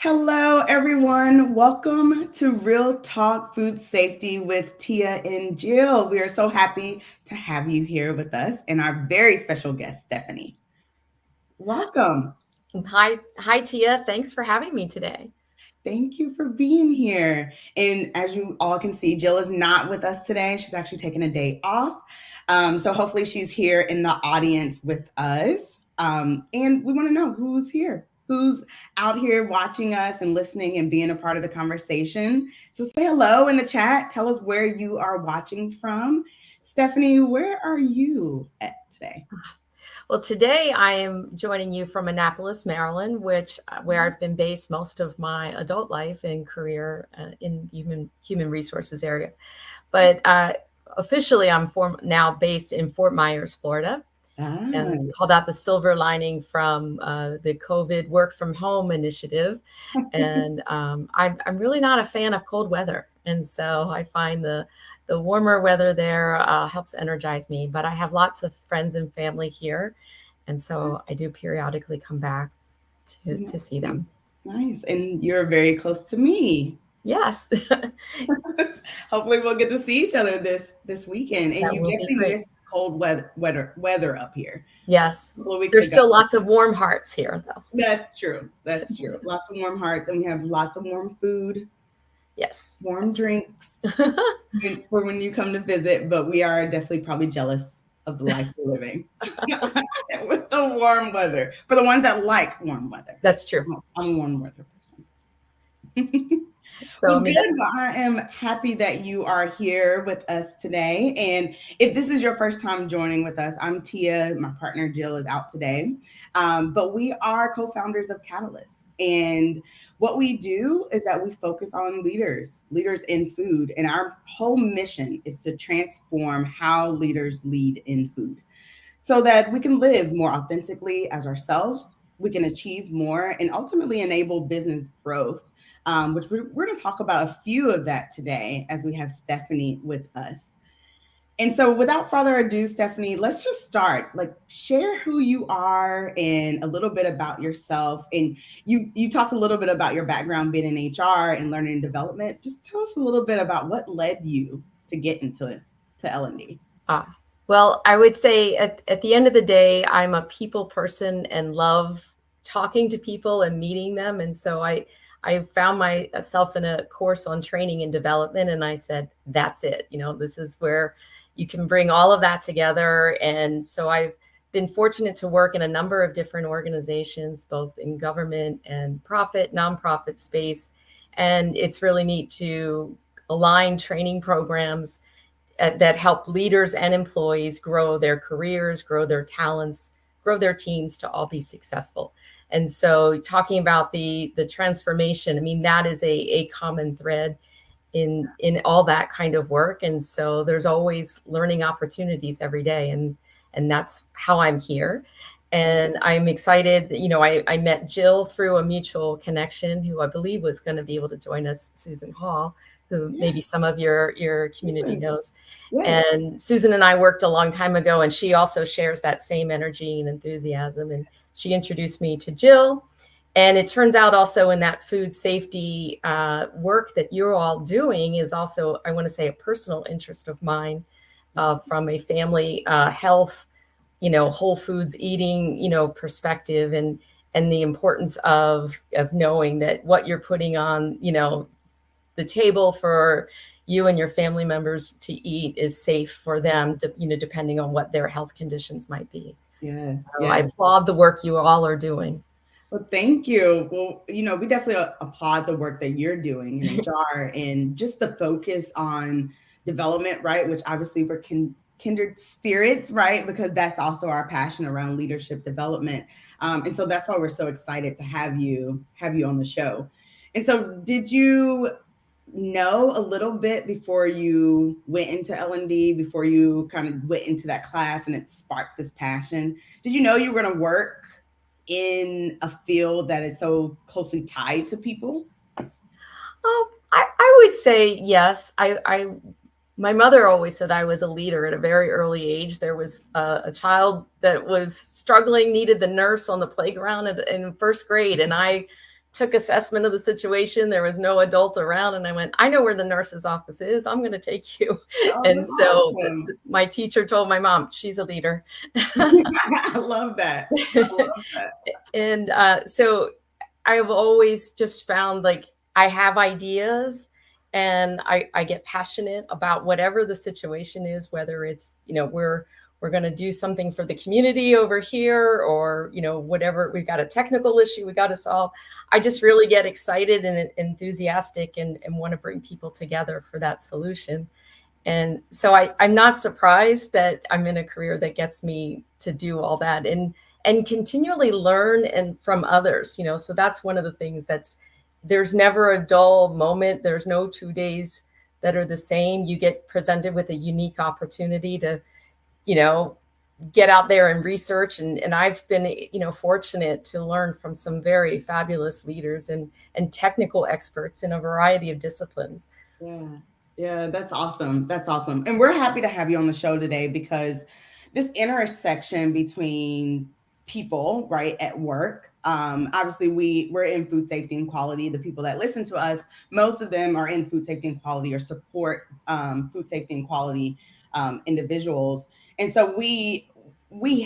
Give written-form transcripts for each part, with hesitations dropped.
Hello, everyone. Welcome to Real Talk Food Safety with Tia and Jill. We are so happy to have you here with us and our very special guest, Stephanie. Welcome. Hi, Tia. Thanks for having me today. Thank you for being here. And as you all can see, Jill is not with us today. She's actually taking a day off. So hopefully she's here in the audience with us. And we want to know who's here, who's out here watching us and listening and being a part of the conversation. So say hello in the chat. Tell us where you are watching from. Stephanie, where are you at today? Well, today I am joining you from Annapolis, Maryland, where I've been based most of my adult life and career in the human resources area. But officially, I'm now based in Fort Myers, Florida, Ah. and call that the silver lining from the COVID work from home initiative. And I'm really not a fan of cold weather. And so I find the warmer weather there helps energize me. But I have lots of friends and family here. And so I do periodically come back to see them. Nice. And you're very close to me. Yes, Hopefully we'll get to see each other this weekend. And that you will be definitely great. missed cold weather up here Yes, a couple of weeks there's ago. still lots of warm hearts here, though. That's true. That's true. Lots of warm hearts, and we have lots of warm food, Yes. warm drinks for when you come to visit. But we are definitely probably jealous of the life we're living with the warm weather. For the ones that like warm weather, That's true. I'm a warm weather person. So, I Well, mean, good. Well, I am happy that you are here with us today. And if this is your first time joining with us, I'm Tia. My partner Jill is out today. But we are co founders of Catalyst. And what we do is that we focus on leaders in food. And our whole mission is to transform how leaders lead in food so that we can live more authentically as ourselves, we can achieve more, and ultimately enable business growth. Which we're going to talk about a few of that today as we have Stephanie with us. And so, without further ado, Stephanie, let's just start. Like, share who you are and a little bit about yourself. And you talked a little bit about your background being in HR and learning and development. Just tell us a little bit about what led you to get into L&D. Well, I would say at the end of the day, I'm a people person and love talking to people and meeting them. And so I found myself in a course on training and development, and I said, that's it. This is where you can bring all of that together. And so I've been fortunate to work in a number of different organizations, both in government and nonprofit space. And it's really neat to align training programs that help leaders and employees grow their careers, grow their talents, grow their teams to all be successful. And so talking about the transformation, I mean, that is a common thread in all that kind of work. And so there's always learning opportunities every day. And that's how I'm here. And I'm excited. I met Jill through a mutual connection who I believe was going to be able to join us, Susan Hall, who maybe some of your community knows. Yeah. And Susan and I worked a long time ago, and she also shares that same energy and enthusiasm. And she introduced me to Jill. And it turns out also in that food safety work that you're all doing is also, I want to say, a personal interest of mine from a family health, whole foods eating, perspective, and the importance of knowing that what you're putting on, the table for you and your family members to eat is safe for them, depending on what their health conditions might be. Yes. So Yes. I applaud the work you all are doing. Well, thank you. Well, we definitely applaud the work that you're doing in HR and just the focus on development, right? Which obviously we're kindred spirits, right? Because that's also our passion around leadership development. And so that's why we're so excited to have you on the show. And so did you know a little bit before you went into L&D, before you kind of went into that class and it sparked this passion? Did you know you were going to work in a field that is so closely tied to people? I would say yes. My mother always said I was a leader at a very early age. There was a child that was struggling, needed the nurse on the playground in first grade, and I took assessment of the situation. There was no adult around. And I went, I know where the nurse's office is. I'm going to take you. Oh, And that's so awesome. my teacher told my mom, she's a leader. I love that. I love that. And so I've always just found like I have ideas and I get passionate about whatever the situation is, whether it's, we're going to do something for the community over here, or, whatever, we've got a technical issue we got to solve. I just really get excited and enthusiastic and want to bring people together for that solution. And so I'm not surprised that I'm in a career that gets me to do all that and continually learn and from others, so that's one of the things there's never a dull moment. There's no 2 days that are the same. You get presented with a unique opportunity to, get out there and research. And I've been, fortunate to learn from some very fabulous leaders and technical experts in a variety of disciplines. Yeah. Yeah, that's awesome. That's awesome. And we're happy to have you on the show today because this intersection between people, right, at work. Obviously, we're in food safety and quality. The people that listen to us, most of them are in food safety and quality or support food safety and quality individuals. And so we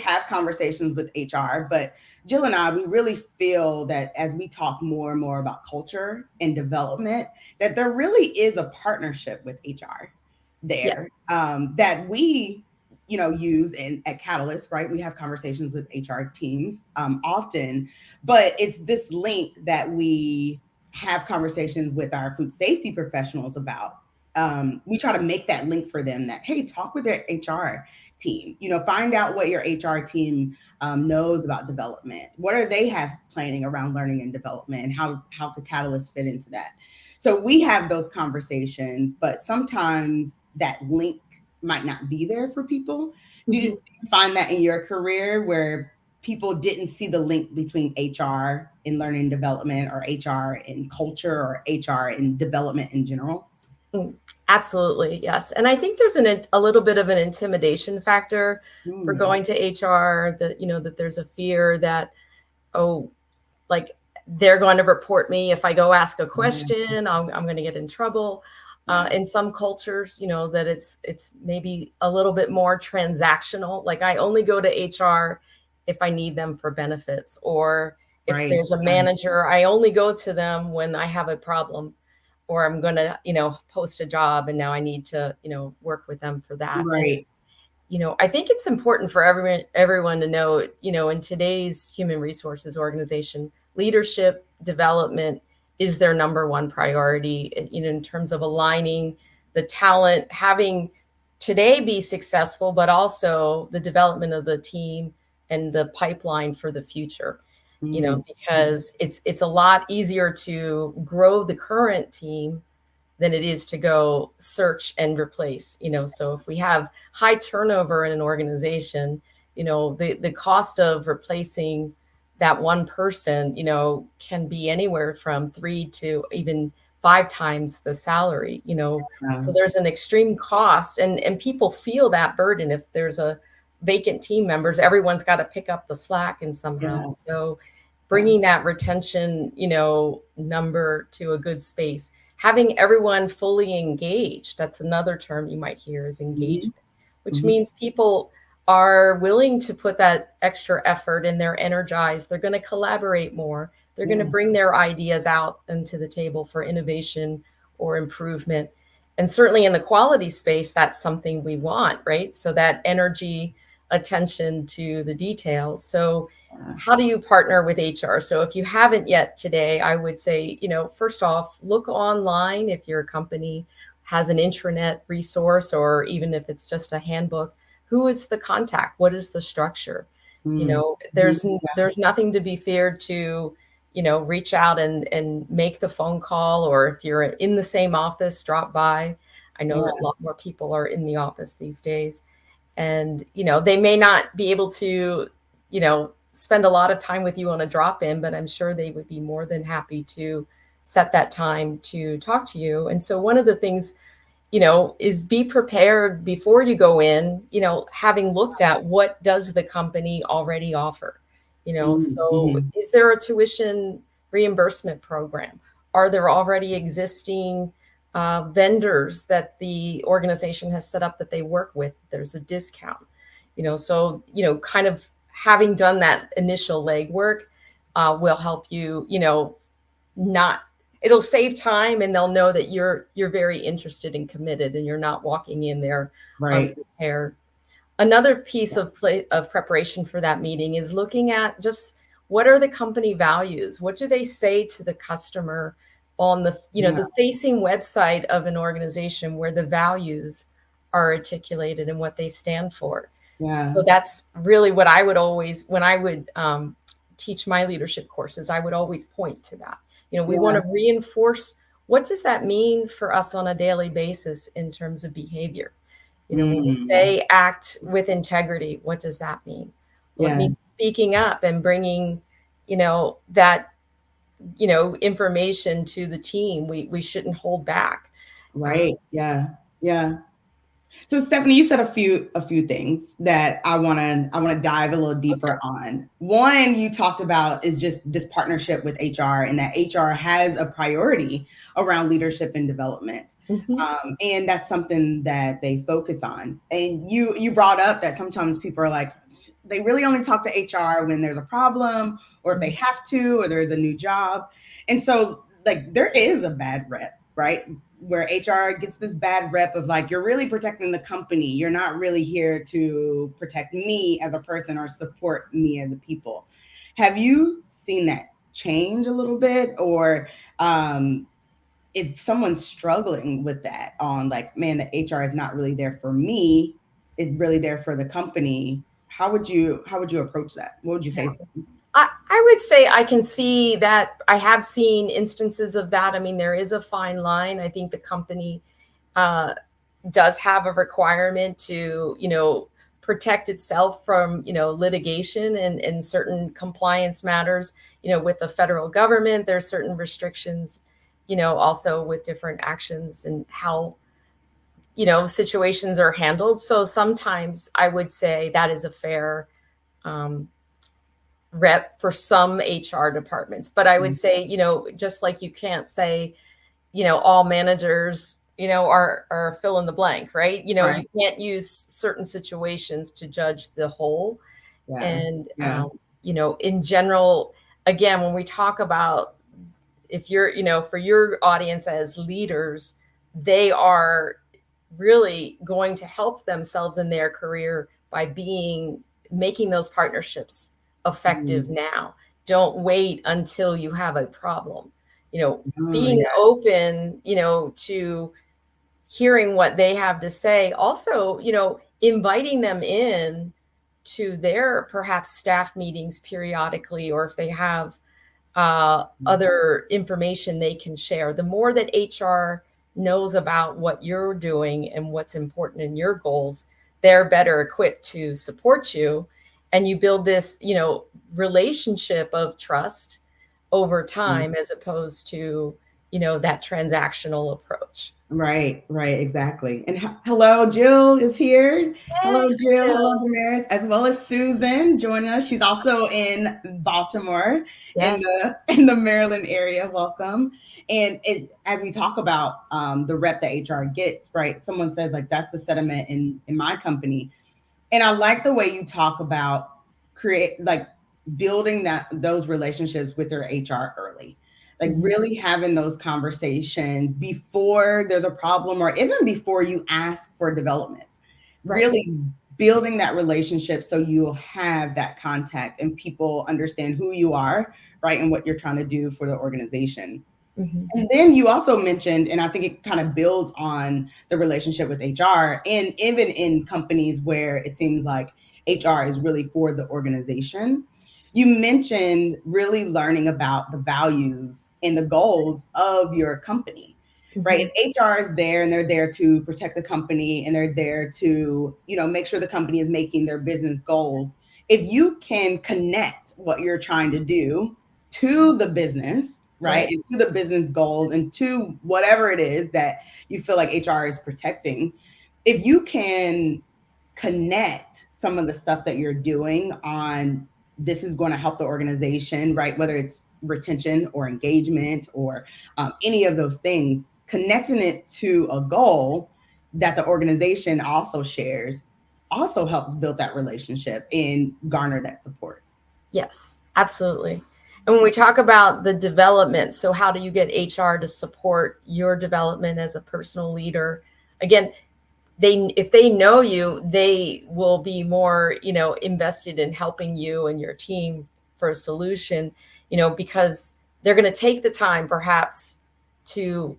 have conversations with HR, but Jill and I, we really feel that as we talk more and more about culture and development, that there really is a partnership with HR there. Yes. That we use at Catalyst, right? We have conversations with HR teams often, but it's this link that we have conversations with our food safety professionals about. We try to make that link for them that, hey, talk with their HR team, find out what your HR team knows about development. What are they have planning around learning and development, and how could Catalyst fit into that? So we have those conversations, but sometimes that link might not be there for people. Do you find that in your career where people didn't see the link between HR in learning and development, or HR in culture, or HR in development in general? Absolutely, yes. And I think there's a little bit of an intimidation factor for going to HR, that there's a fear that, oh, like they're going to report me if I go ask a question, I'm going to get in trouble. In some cultures, that it's maybe a little bit more transactional. Like I only go to HR if I need them for benefits, or if there's a manager, I only go to them when I have a problem, or I'm going to, post a job and now I need to, work with them for that. Right. And, I think it's important for everyone to know, in today's human resources organization, leadership development is their number one priority, in terms of aligning the talent, having today be successful, but also the development of the team and the pipeline for the future. Because it's a lot easier to grow the current team than it is to go search and replace. So if we have high turnover in an organization, the cost of replacing that one person, can be anywhere from 3 to even 5 times the salary, so there's an extreme cost, and people feel that burden. If there's a vacant team members, everyone's got to pick up the slack and somehow. So bringing that retention, number to a good space, having everyone fully engaged. That's another term you might hear, is engagement, which means people are willing to put that extra effort and they're energized. They're going to collaborate more. They're going to bring their ideas out into the table for innovation or improvement. And certainly in the quality space, that's something we want, right? So that energy, attention to the details. So how do you partner with HR? So if you haven't yet today, I would say, first off, look online. If your company has an intranet resource, or even if it's just a handbook, who is the contact? What is the structure? There's nothing to be feared to, reach out and make the phone call, or if you're in the same office, drop by. I know that a lot more people are in the office these days, and, they may not be able to, spend a lot of time with you on a drop-in, but I'm sure they would be more than happy to set that time to talk to you. And so one of the things, is be prepared before you go in, having looked at what does the company already offer, so is there a tuition reimbursement program? Are there already existing vendors that the organization has set up that they work with? There's a discount, so, kind of having done that initial legwork will help you, not, it'll save time, and they'll know that you're very interested and committed, and you're not walking in there Right. unprepared. Another piece of preparation for that meeting is looking at just what are the company values? What do they say to the customer on the, the facing website of an organization where the values are articulated and what they stand for? Yeah. So that's really what I would always, when I would teach my leadership courses, I would always point to that. We want to reinforce, what does that mean for us on a daily basis in terms of behavior? When we say act with integrity, what does that mean? Well, it means speaking up and bringing, that, information to the team. We shouldn't hold back. Right. Yeah. So Stephanie, you said a few things that I want to dive a little deeper on. One you talked about is just this partnership with HR, and that HR has a priority around leadership and development. And that's something that they focus on. And you brought up that sometimes people are like, they really only talk to HR when there's a problem, or if they have to, or there's a new job. And so like there is a bad rep, right? Where HR gets this bad rep of like, you're really protecting the company. You're not really here to protect me as a person or support me as a people. Have you seen that change a little bit? Or if someone's struggling with that on like, man, the HR is not really there for me, it's really there for the company. How would you approach that? What would you say? I would say I can see that. I have seen instances of that. I mean, there is a fine line. I think the company does have a requirement to, protect itself from, litigation and certain compliance matters. With the federal government, there's certain restrictions, also with different actions and how, situations are handled. So sometimes I would say that is a fair rep for some HR departments. But I would say, just like you can't say, all managers, are fill in the blank, right? You can't use certain situations to judge the whole. And, in general, again, when we talk about, if you're, for your audience as leaders, they are really going to help themselves in their career by making those partnerships effective now. Don't wait until you have a problem. Being open, to hearing what they have to say. Also, inviting them in to their perhaps staff meetings periodically, or if they have other information they can share. The more that HR knows about what you're doing and what's important in your goals, they're better equipped to support you. And you build this, relationship of trust over time, as opposed to, that transactional approach. Right, exactly. And hello, Jill is here. Hey, hello, Jill. Hello, Damaris, as well as Susan joining us. She's also in Baltimore, yes. in the Maryland area. Welcome. And as we talk about the rep that HR gets, right? Someone says like, that's the sentiment in my company. And I like the way you talk about building those relationships with their HR early. Like really having those conversations before there's a problem, or even before you ask for development. Really building that relationship so you'll have that contact and people understand who you are, right? And what you're trying to do for the organization. And then you also mentioned, and I think it kind of builds on the relationship with HR, and even in companies where it seems like HR is really for the organization. You mentioned really learning about the values and the goals of your company, right? If HR is there and they're there to protect the company and they're there to, make sure the company is making their business goals. If you can connect what you're trying to do to the business, right? And to the business goals and to whatever it is that you feel like HR is protecting, if you can connect some of the stuff that you're doing on, this is going to help the organization, right? Whether it's retention or engagement or any of those things, connecting it to a goal that the organization also shares also helps build that relationship and garner that support. Yes, absolutely. And when we talk about the development, so how do you get HR to support your development as a personal leader? Again, if they know you, they will be more, invested in helping you and your team for a solution, because they're going to take the time perhaps to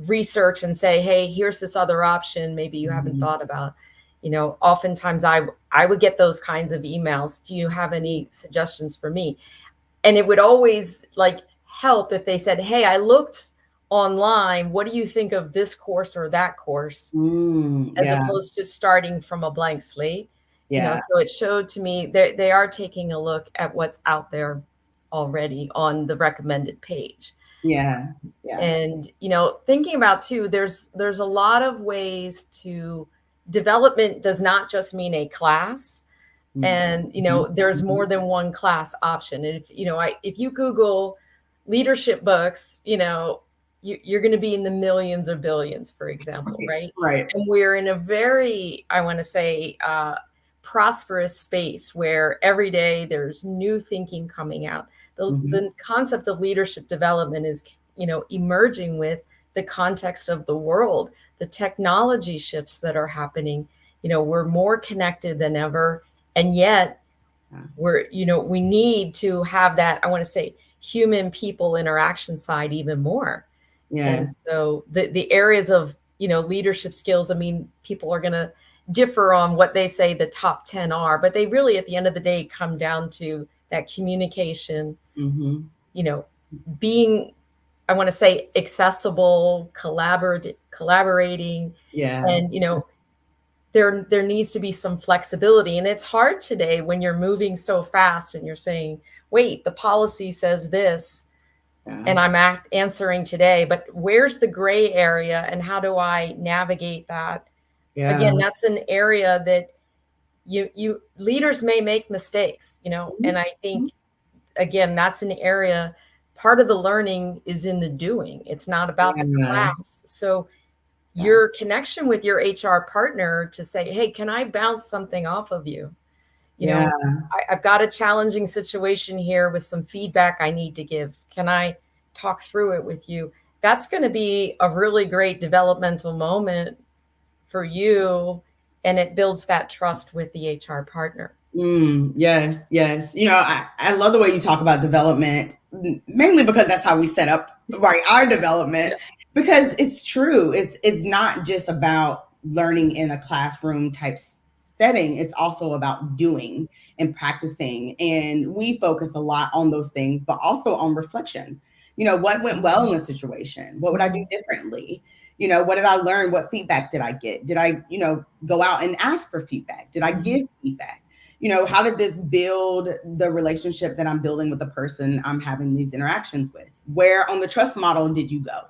research and say, hey, here's this other option maybe you haven't thought about. Oftentimes I would get those kinds of emails. Do you have any suggestions for me? And it would always like help if they said, hey, I looked online, what do you think of this course or that course? As Yeah. opposed to starting from a blank slate. Yeah. So it showed to me they are taking a look at what's out there already on the recommended page. Yeah. Yeah. And thinking about too, there's a lot of ways to development does not just mean a class. And there's more than one class option. And if you Google leadership books, you're going to be in the millions or billions, for example, right? Right. And we're in a very, I want to say, prosperous space where every day there's new thinking coming out. The concept of leadership development is, emerging with the context of the world, the technology shifts that are happening. We're more connected than ever. And yet we need to have that, I want to say, human people interaction side even more. Yeah. And so the areas of, leadership skills, I mean, people are going to differ on what they say the top 10 are, but they really, at the end of the day, come down to that communication, being, I want to say, accessible, collaborating. Yeah. And, there needs to be some flexibility. And it's hard today when you're moving so fast and you're saying, wait, the policy says this, and I'm answering today, but where's the gray area and how do I navigate that? Yeah. Again, that's an area that you leaders may make mistakes, and I think, again, that's an area, part of the learning is in the doing. It's not about the class. So your connection with your HR partner to say, hey, can I bounce something off of you? I've got a challenging situation here with some feedback I need to give. Can I talk through it with you? That's going to be a really great developmental moment for you. And it builds that trust with the HR partner. Yes, yes. I love the way you talk about development, mainly because that's how we set up our development. Because it's true. It's not just about learning in a classroom type setting. It's also about doing and practicing. And we focus a lot on those things, but also on reflection. What went well in the situation? What would I do differently? What did I learn? What feedback did I get? Did I, go out and ask for feedback? Did I give feedback? How did this build the relationship that I'm building with the person I'm having these interactions with? Where on the trust model did you go?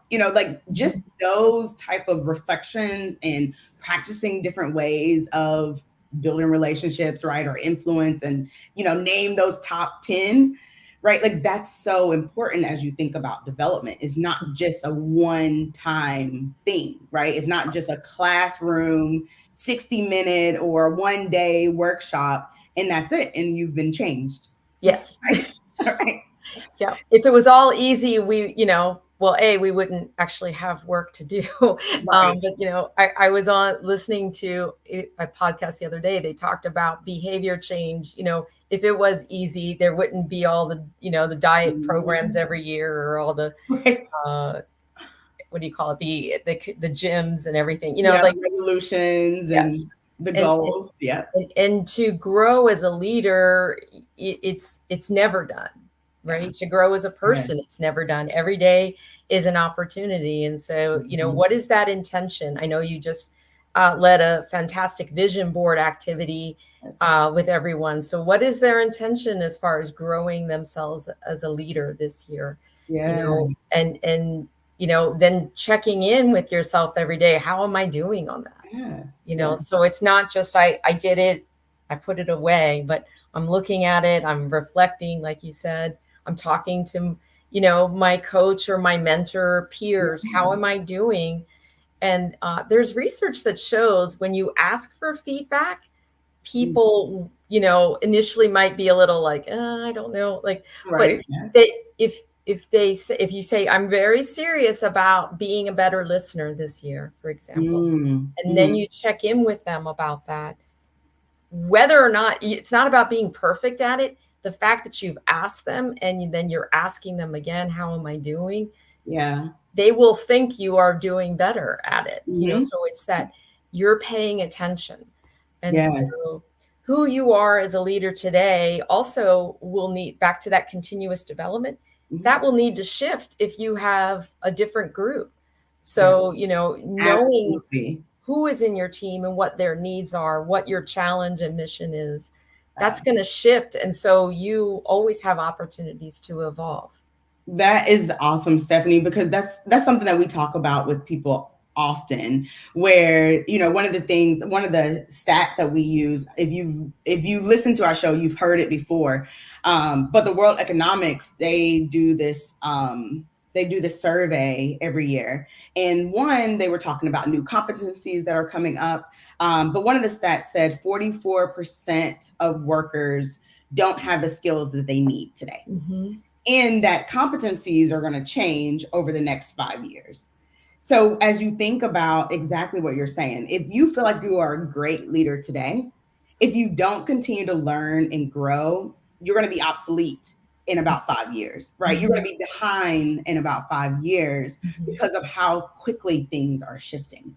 Just those type of reflections and practicing different ways of building relationships, right? Or influence and, name those top 10, right? That's so important as you think about development. It's not just a one-time thing, right? It's not just a classroom 60-minute or one-day workshop and that's it. And you've been changed. Yes. Right. Yeah. If it was all easy, we wouldn't actually have work to do. Right. But, I was listening to a podcast the other day. They talked about behavior change. If it was easy, there wouldn't be all the, the diet programs every year or all the, what do you call it? The gyms and everything, resolutions and the goals. And to grow as a leader, it's never done. Right. To grow as a person, it's never done. Every day is an opportunity. And so, what is that intention? I know you just led a fantastic vision board activity with everyone. So what is their intention as far as growing themselves as a leader this year? And then checking in with yourself every day. How am I doing on that? So it's not just, I did it, I put it away, but I'm looking at it, I'm reflecting, like you said, I'm talking to my coach or my mentor peers, how am I doing? And there's research that shows when you ask for feedback, people, initially might be a little like, I don't know, like, but Right. Yes. they, if you say, I'm very serious about being a better listener this year, for example, and then Mm-hmm. you check in with them about that, whether or not it's not about being perfect at it, the fact that you've asked them and then you're asking them again, how am I doing? Yeah. They will think you are doing better at it. Mm-hmm. So it's that you're paying attention. And Yeah. so who you are as a leader today also will need, back to that continuous development, Mm-hmm. that will need to shift if you have a different group. Yeah. So, knowing Absolutely. who is in your team and what their needs are, what your challenge and mission is, that's Wow. going to shift. And so you always have opportunities to evolve. That is awesome, Stephanie, because that's something that we talk about with people often, where one of the stats that we use, if you listen to our show, you've heard it before. But the World Economics, they do this survey every year, and one, they were talking about new competencies that are coming up. But one of the stats said 44% of workers don't have the skills that they need today, Mm-hmm. and that competencies are going to change over the next 5 years. So, as you think about exactly what you're saying, if you feel like you are a great leader today, if you don't continue to learn and grow, you're going to be obsolete in about 5 years, right? You're going Mm-hmm. to be behind in about 5 years Mm-hmm. because of how quickly things are shifting.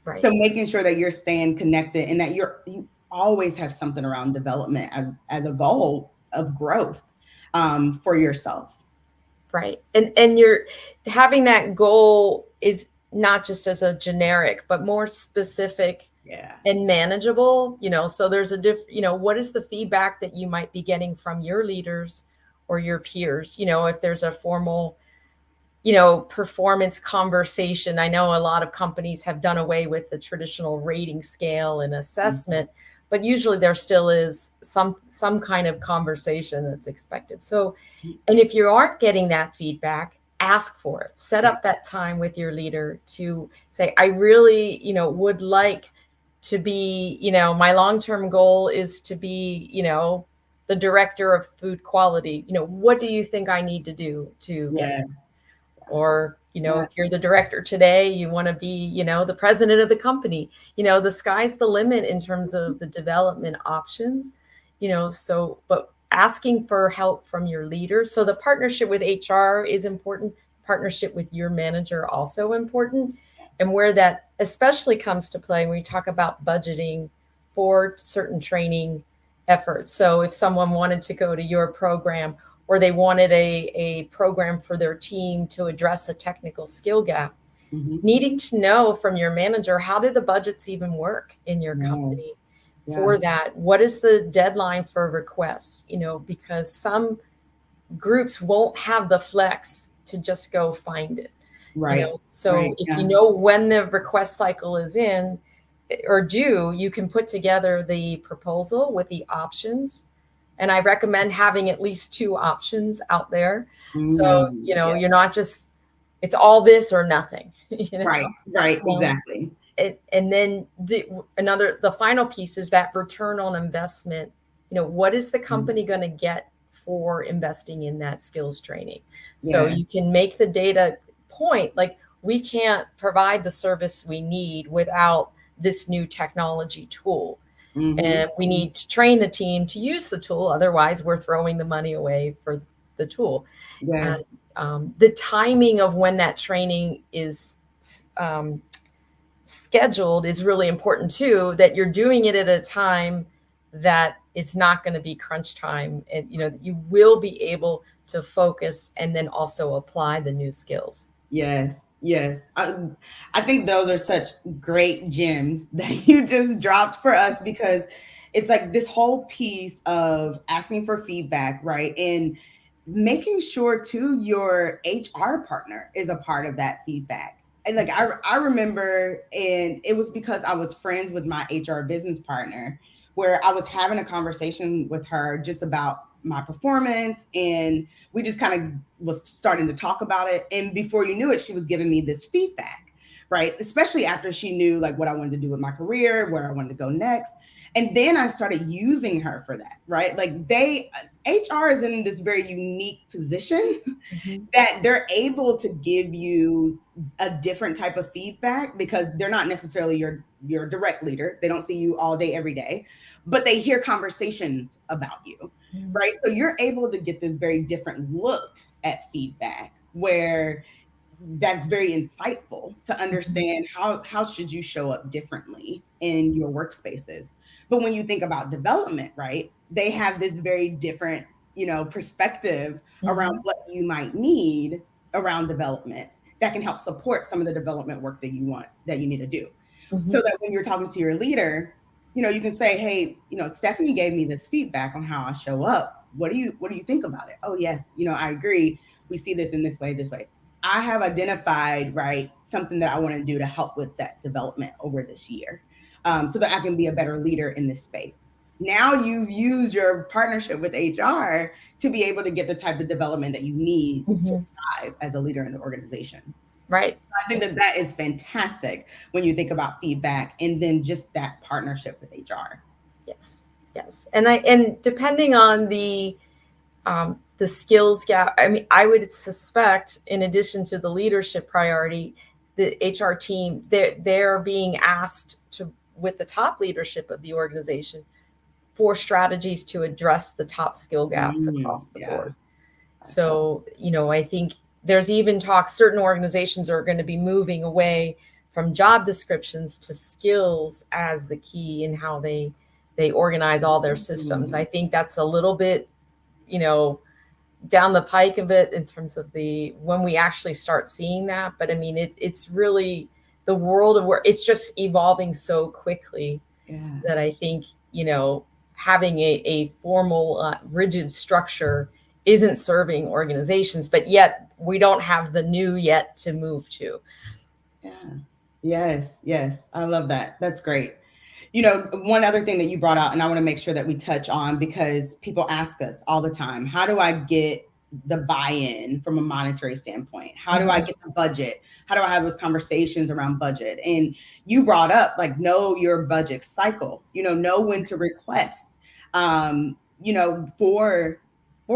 Right. So, making sure that you're staying connected and that you always have something around development as a goal of growth, for yourself. Right. And you're having that goal is not just as a generic, but more specific Yeah. and manageable, so there's what is the feedback that you might be getting from your leaders or your peers, if there's a formal, performance conversation. I know a lot of companies have done away with the traditional rating scale and assessment, but usually there still is some kind of conversation that's expected. So, and if you aren't getting that feedback, ask for it. Set Yeah. up that time with your leader to say, I really, would like to be, my long-term goal is to be, the director of food quality. What do you think I need to do to get there? Yes. Or, Yeah. if you're the director today, you want to be, the president of the company, the sky's the limit in terms of the development options, so, but asking for help from your leaders. So the partnership with HR is important, partnership with your manager also important. And where that especially comes to play when we talk about budgeting for certain training efforts. So if someone wanted to go to your program, or they wanted a program for their team to address a technical skill gap, Hmm. needing to know from your manager, how did the budgets even work in your company Yes. Yeah. for that? What is the deadline for requests? Because some groups won't have the flex to just go find it. Right. So Right. if you Yeah. know when the request cycle is in or due, you can put together the proposal with the options. And I recommend having at least two options out there. So, Yeah. you're not just, it's all this or nothing, Right. Right. Um, Exactly. and then the final piece is that return on investment. What is the Mhm. company going to get for investing in that skills training? So Yes. you can make the data point, like, we can't provide the service we need without this new technology tool, Hmm. and we need to train the team to use the tool, otherwise we're throwing the money away for the tool. And Yes. the timing of when that training is um, scheduled is really important too, that you're doing it at a time that it's not going to be crunch time, and you will be able to focus and then also apply the new skills. Yes. Yes. I think those are such great gems that you just dropped for us, because it's like this whole piece of asking for feedback, right? And making sure too your HR partner is a part of that feedback. And like I remember, and it was because I was friends with my HR business partner, where I was having a conversation with her just about my performance, and we just kind of was starting to talk about it. And before you knew it, she was giving me this feedback, right? Especially after she knew like what I wanted to do with my career, where I wanted to go next. And then I started using her for that, right? Like HR is in this very unique position that they're able to give you a different type of feedback because they're not necessarily your direct leader. They don't see you all day, every day, but they hear conversations about you, right? So you're able to get this very different look at feedback where that's very insightful to understand how should you show up differently in your workspaces. But when you think about development, right, they have this very different, perspective around what you might need around development that can help support some of the development work that you need to do. So that when you're talking to your leader, you can say, hey, Stephanie gave me this feedback on how I show up. What do you think about it? Oh, yes, I agree. We see this in this way. I have identified, right, something that I want to do to help with that development over this year, so that I can be a better leader in this space. Now you've used your partnership with HR to be able to get the type of development that you need to thrive as a leader in the organization. Right. I think that is fantastic when you think about feedback and then just that partnership with HR. Yes. And depending on the skills gap, I mean, I would suspect, in addition to the leadership priority, the HR team, they're being asked to, with the top leadership of the organization, for strategies to address the top skill gaps across the board. So, I think there's even talk, certain organizations are going to be moving away from job descriptions to skills as the key in how they organize all their systems. I think that's a little bit, down the pike of it in terms of when we actually start seeing that. But I mean, it's really the world of where it's just evolving so quickly that I think, having a formal, rigid structure isn't serving organizations, but yet we don't have the new yet to move to. Yeah. Yes. I love that. That's great. One other thing that you brought out, and I want to make sure that we touch on, because people ask us all the time, how do I get the buy-in from a monetary standpoint? How do I get the budget? How do I have those conversations around budget? And you brought up, like, know your budget cycle, know when to request, for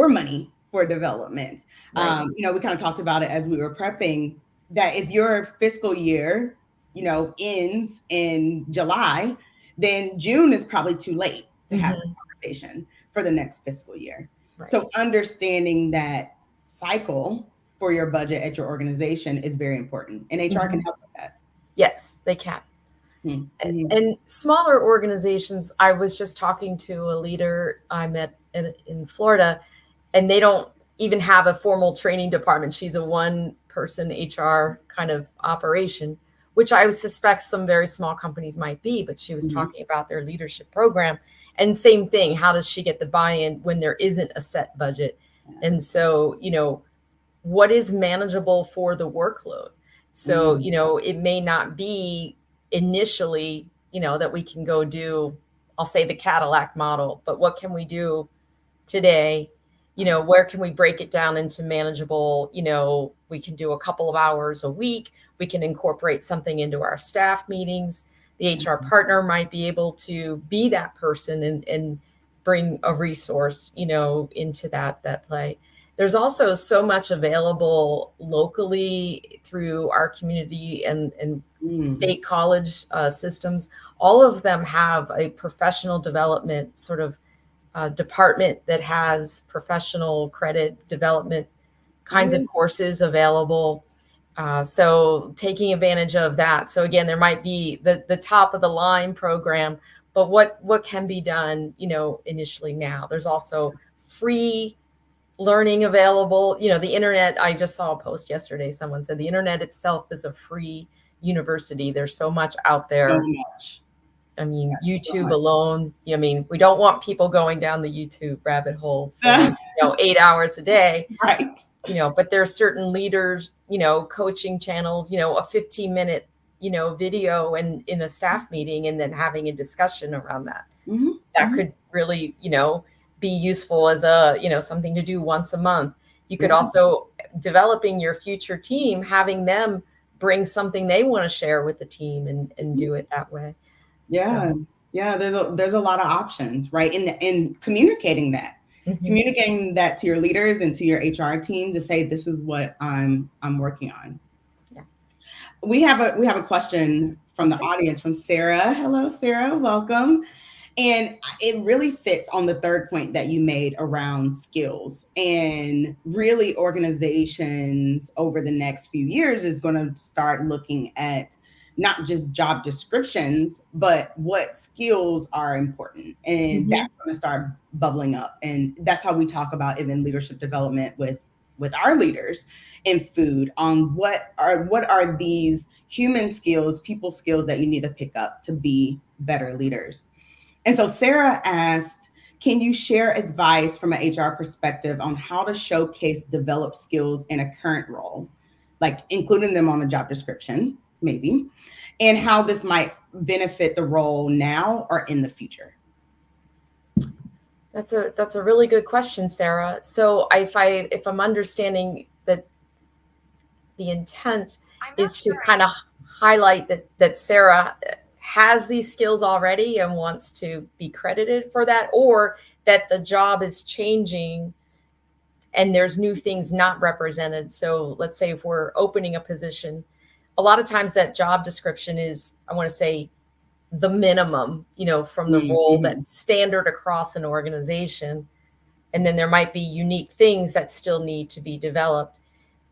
money for development. Right. We kind of talked about it as we were prepping, that if your fiscal year, ends in July, then June is probably too late to have a conversation for the next fiscal year. Right. So understanding that cycle for your budget at your organization is very important, and HR can help with that. Yes, they can. And smaller organizations, I was just talking to a leader I met in Florida, and they don't even have a formal training department. She's a one-person HR kind of operation, which I would suspect some very small companies might be, but she was talking about their leadership program. And same thing, how does she get the buy-in when there isn't a set budget? And so, what is manageable for the workload? So, it may not be initially, that we can go do, I'll say, the Cadillac model, but what can we do today? Where can we break it down into manageable? We can do a couple of hours a week. We can incorporate something into our staff meetings. The HR partner might be able to be that person and bring a resource, into that play. There's also so much available locally through our community and state college systems. All of them have a professional development sort of department that has professional credit development kinds of courses available. So taking advantage of that. So again, there might be the top of the line program, but what can be done, initially now? There's also free learning available. The internet, I just saw a post yesterday. Someone said the internet itself is a free university. There's so much out there. So much. I mean, YouTube alone, we don't want people going down the YouTube rabbit hole for, 8 hours a day. Right. But there are certain leaders, coaching channels, a 15-minute, video and in a staff meeting, and then having a discussion around that. That could really, be useful as a, something to do once a month. You could Yeah. also developing your future team, having them bring something they want to share with the team and do it that way. Yeah. So, Yeah. There's a lot of options, right? In communicating that. mhm. Communicating that to your leaders and to your HR team to say this is what I'm working on. Yeah. We have a question from the Okay. audience from Sarah. Hello, Sarah. Welcome. And it really fits on the third point that you made around skills. And really, organizations over the next few years is going to start looking at not just job descriptions, but what skills are important. And Mhm. that's going to start bubbling up. And that's how we talk about even leadership development with our leaders in food on what are these human skills, people skills that you need to pick up to be better leaders. And so Sarah asked, can you share advice from an HR perspective on how to showcase develop skills in a current role, like including them on a job description, maybe, and how this might benefit the role now or in the future? That's a really good question, Sarah. So if I'm understanding that the intent is to kind of highlight that Sarah has these skills already and wants to be credited for that, or that the job is changing and there's new things not represented. So let's say if we're opening a position, a lot of times that job description is, I want to say, the minimum, from the role Mm-hmm. that's standard across an organization. And then there might be unique things that still need to be developed.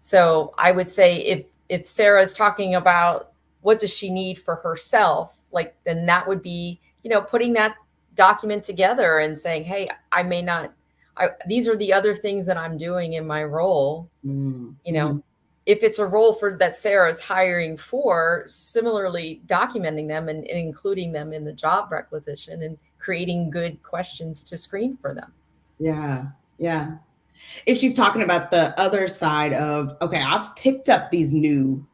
So I would say if Sarah's talking about what does she need for herself, like, then that would be, putting that document together and saying, hey, I may not, these are the other things that I'm doing in my role. Mm-hmm. If it's a role for that Sarah's hiring for, similarly documenting them and including them in the job requisition and creating good questions to screen for them. Yeah. Yeah. If she's talking about the other side of, okay, I've picked up these new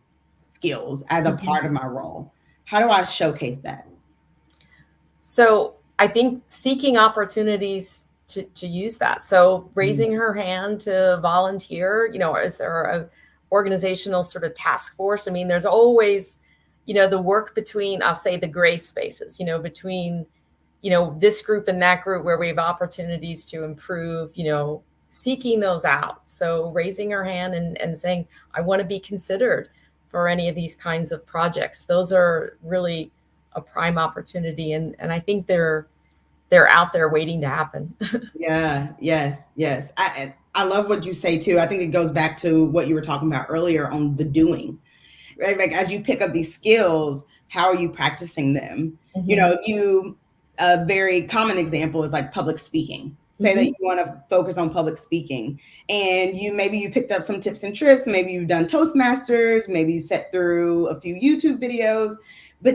skills as a Mhm. part of my role, how do I showcase that? So I think seeking opportunities to use that. So raising her hand to volunteer, is there a organizational sort of task force? I mean, there's always, the work between, I'll say, the gray spaces, between, this group and that group where we have opportunities to improve, seeking those out. So raising her hand and saying, I want to be considered for any of these kinds of projects. Those are really a prime opportunity. And I think they're out there waiting to happen. Yeah, yes, yes. I love what you say too. I think it goes back to what you were talking about earlier on the doing, right? Like as you pick up these skills, how are you practicing them? You Mhm. know, a very common example is like public speaking. Say that Mhm. you want to focus on public speaking and you picked up some tips and tricks, maybe you've done Toastmasters, maybe you sat through a few YouTube videos, but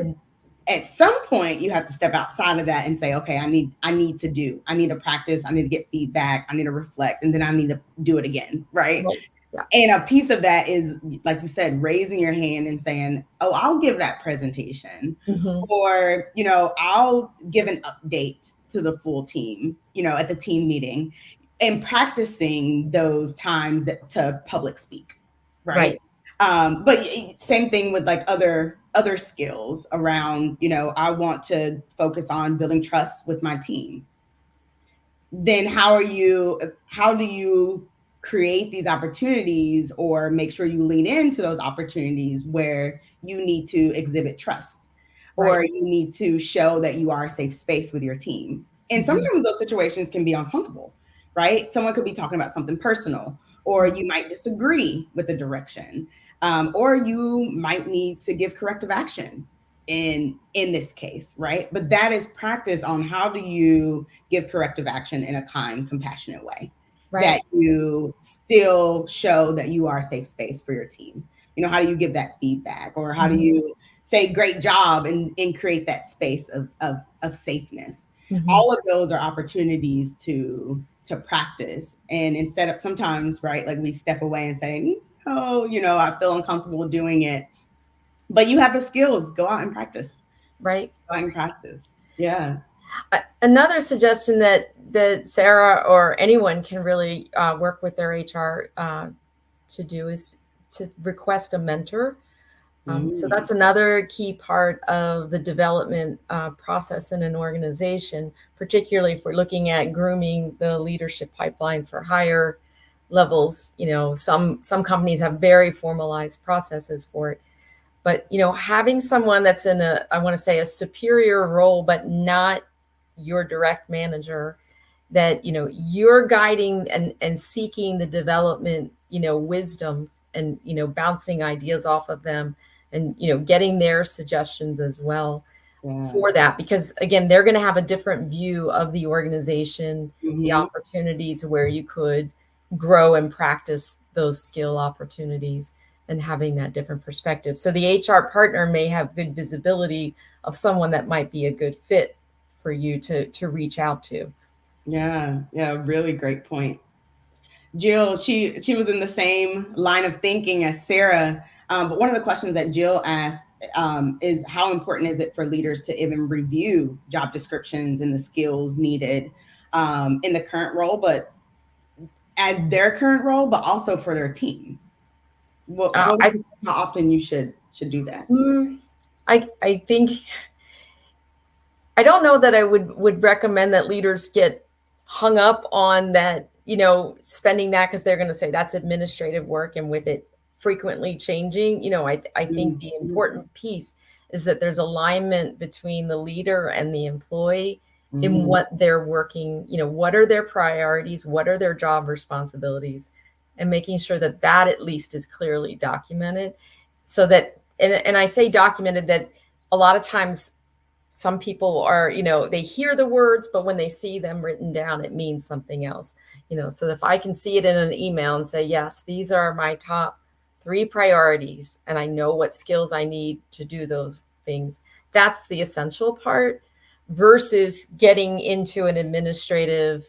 at some point you have to step outside of that and say, okay, I need to practice, I need to get feedback, I need to reflect, and then I need to do it again, right? Right. Yeah. And a piece of that is, like you said, raising your hand and saying, oh, I'll give that presentation, Mhm. or I'll give an update to the full team, at the team meeting, and practicing those times to public speak, right? Right. But same thing with like other skills around, I want to focus on building trust with my team. Then how do you create these opportunities or make sure you lean into those opportunities where you need to exhibit trust Right. or you need to show that you are a safe space with your team? And Mhm. sometimes those situations can be uncomfortable, right? Someone could be talking about something personal, or Mhm. you might disagree with the direction, or you might need to give corrective action in this case, right? But that is practice on how do you give corrective action in a kind, compassionate way that Right. you still show that you are a safe space for your team. How do you give that feedback, or how do Mhm. you say great job and create that space of safeness? Mhm. All of those are opportunities to practice. And instead of sometimes, right, like we step away and say, oh, I feel uncomfortable doing it, but you have the skills, go out and practice. Right. Go out and practice. Yeah. Another suggestion that Sarah or anyone can really work with their HR to do is to request a mentor. So Mm, that's another key part of the development process in an organization, particularly if we're looking at grooming the leadership pipeline for higher levels. Some companies have very formalized processes for it, but having someone that's in I want to say a superior role, but not your direct manager, that you're guiding and seeking the development wisdom, and bouncing ideas off of them, and getting their suggestions as well yeah. for that, because again, they're going to have a different view of the organization, the Hmm. opportunities where you could grow and practice those skill opportunities, and having that different perspective. So the HR partner may have good visibility of someone that might be a good fit for you to reach out to. Yeah, yeah, really great point. Jill, she was in the same line of thinking as Sarah. But one of the questions that Jill asked is how important is it for leaders to even review job descriptions and the skills needed in the current role, but as their current role, but also for their team? What would I you say how often you should do that? mm, I think I don't know that I would recommend that leaders get hung up on that, spending that, because they're going to say that's administrative work, and with it frequently changing, I think the Mm-hmm. important piece is that there's alignment between the leader and the employee in Mm-hmm. what they're working, what are their priorities, what are their job responsibilities, and making sure that that at least is clearly documented, so that, and I say documented, that a lot of times some people are, they hear the words, but when they see them written down, it means something else. So if I can see it in an email and say, yes, these are my top 3 priorities, and I know what skills I need to do those things, that's the essential part, versus getting into an administrative,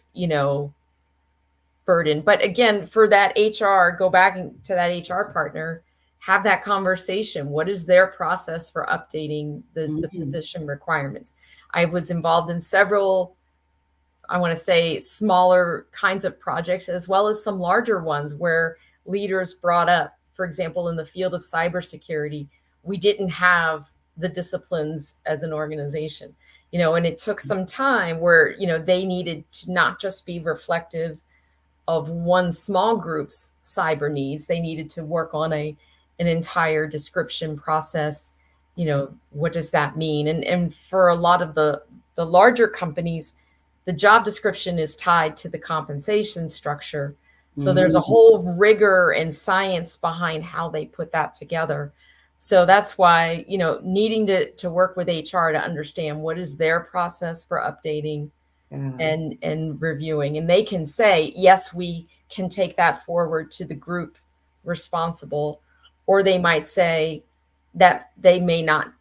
burden. But again, for that HR, go back to that HR partner, have that conversation. What is their process for updating the Mm-hmm. position requirements? I was involved in several, I want to say, smaller kinds of projects, as well as some larger ones where leaders brought up, for example, in the field of cybersecurity, we didn't have the disciplines as an organization, and it took some time where, they needed to not just be reflective of one small group's cyber needs. They needed to work on an entire description process. What does that mean? And for a lot of the larger companies, the job description is tied to the compensation structure. So there's a Mm-hmm. whole rigor and science behind how they put that together. So that's why, needing to work with HR to understand what is their process for updating Yeah. and reviewing, and they can say, yes, we can take that forward to the group responsible, or they might say that they may not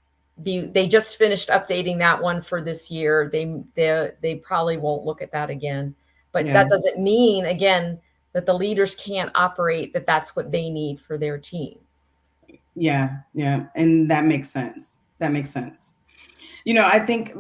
be, they just finished updating that one for this year, they probably won't look at that again. But Yeah. that doesn't mean, again, that the leaders can't operate, that that's what they need for their team. Yeah. Yeah. And that makes sense. That makes sense. I think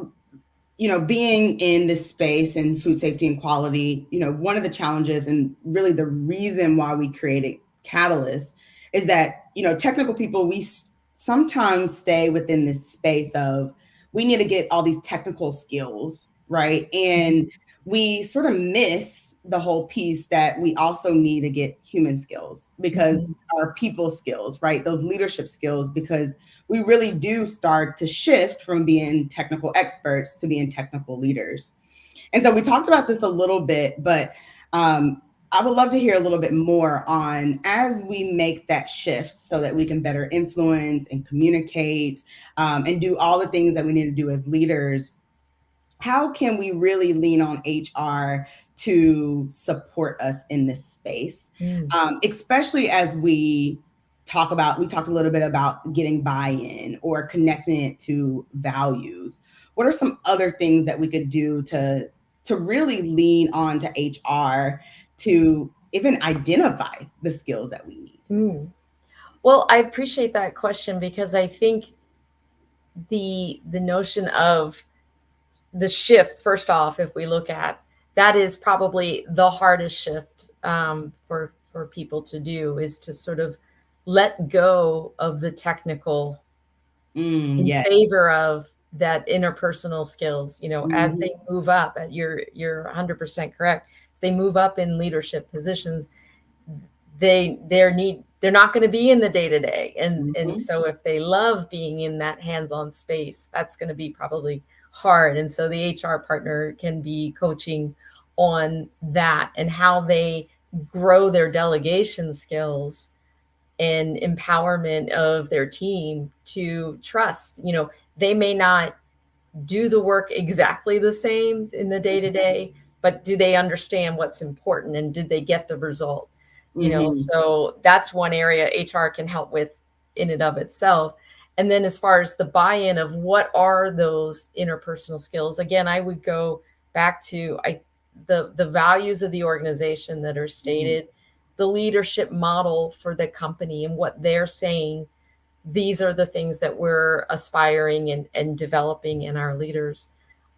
being in this space and food safety and quality, one of the challenges and really the reason why we created Catalyst is that, technical people, we sometimes stay within this space of we need to get all these technical skills, right? And we sort of miss the whole piece that we also need to get human skills, because Mhm. our people skills, right? Those leadership skills, because we really do start to shift from being technical experts to being technical leaders. And so we talked about this a little bit, but I would love to hear a little bit more on as we make that shift so that we can better influence and communicate and do all the things that we need to do as leaders. How can we really lean on HR to support us in this space, Mm. especially as we talked a little bit about getting buy-in or connecting it to values. What are some other things that we could do to really lean on to HR to even identify the skills that we need? Mm. Well, I appreciate that question, because I think the notion of the shift, first off, if we look at that, is probably the hardest shift for people to do, is to sort of let go of the technical in Yeah. favor of that interpersonal skills. As Mhm. they move up, you're 100% correct. As they move up in leadership positions, they're not going to be in the day to day, and Mhm. so if they love being in that hands-on space, that's going to be probably hard. And so the HR partner can be coaching on that and how they grow their delegation skills and empowerment of their team to trust. They may not do the work exactly the same in the day to day, but do they understand what's important, and did they get the result? Mhm. So that's one area HR can help with in and of itself. And then as far as the buy-in of what are those interpersonal skills, again, I would go back to the values of the organization that are Mhm. stated, the leadership model for the company and what they're saying, these are the things that we're aspiring and developing in our leaders.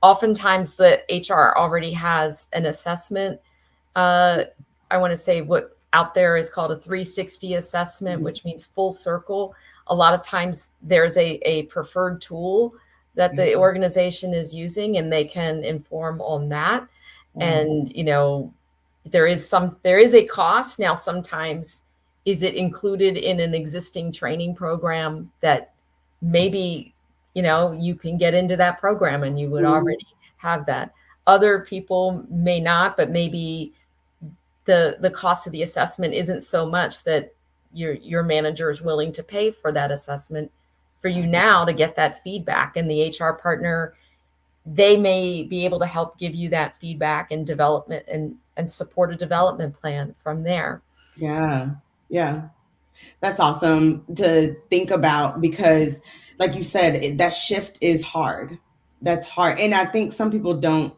Oftentimes, the HR already has an assessment. I want to say what out there is called a 360 assessment, Mhm. which means full circle. A lot of times, there's a preferred tool that the Mhm. organization is using, and they can inform on that. Yeah. And there is a cost. Now, sometimes, is it included in an existing training program that maybe you can get into that program and you would Mhm. already have that. Other people may not, but maybe the cost of the assessment isn't so much that your manager is willing to pay for that assessment for you now to get that feedback. And the HR partner, they may be able to help give you that feedback and development, and support a development plan from there. Yeah. Yeah. That's awesome to think about because, like you said, that shift is hard. That's hard. And I think some people don't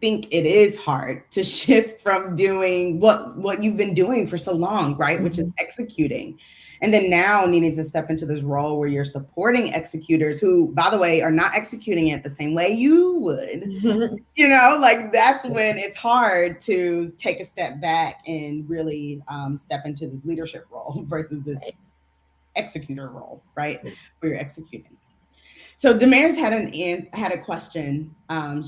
think it is hard to shift from doing what you've been doing for so long, right? Which is Mhm. executing. And then now needing to step into this role where you're supporting executors who, by the way, are not executing it the same way you would. Like that's when Yes. it's hard to take a step back and really step into this leadership role versus this Right. executor role, right? Where you're executing. So Damaris had a question.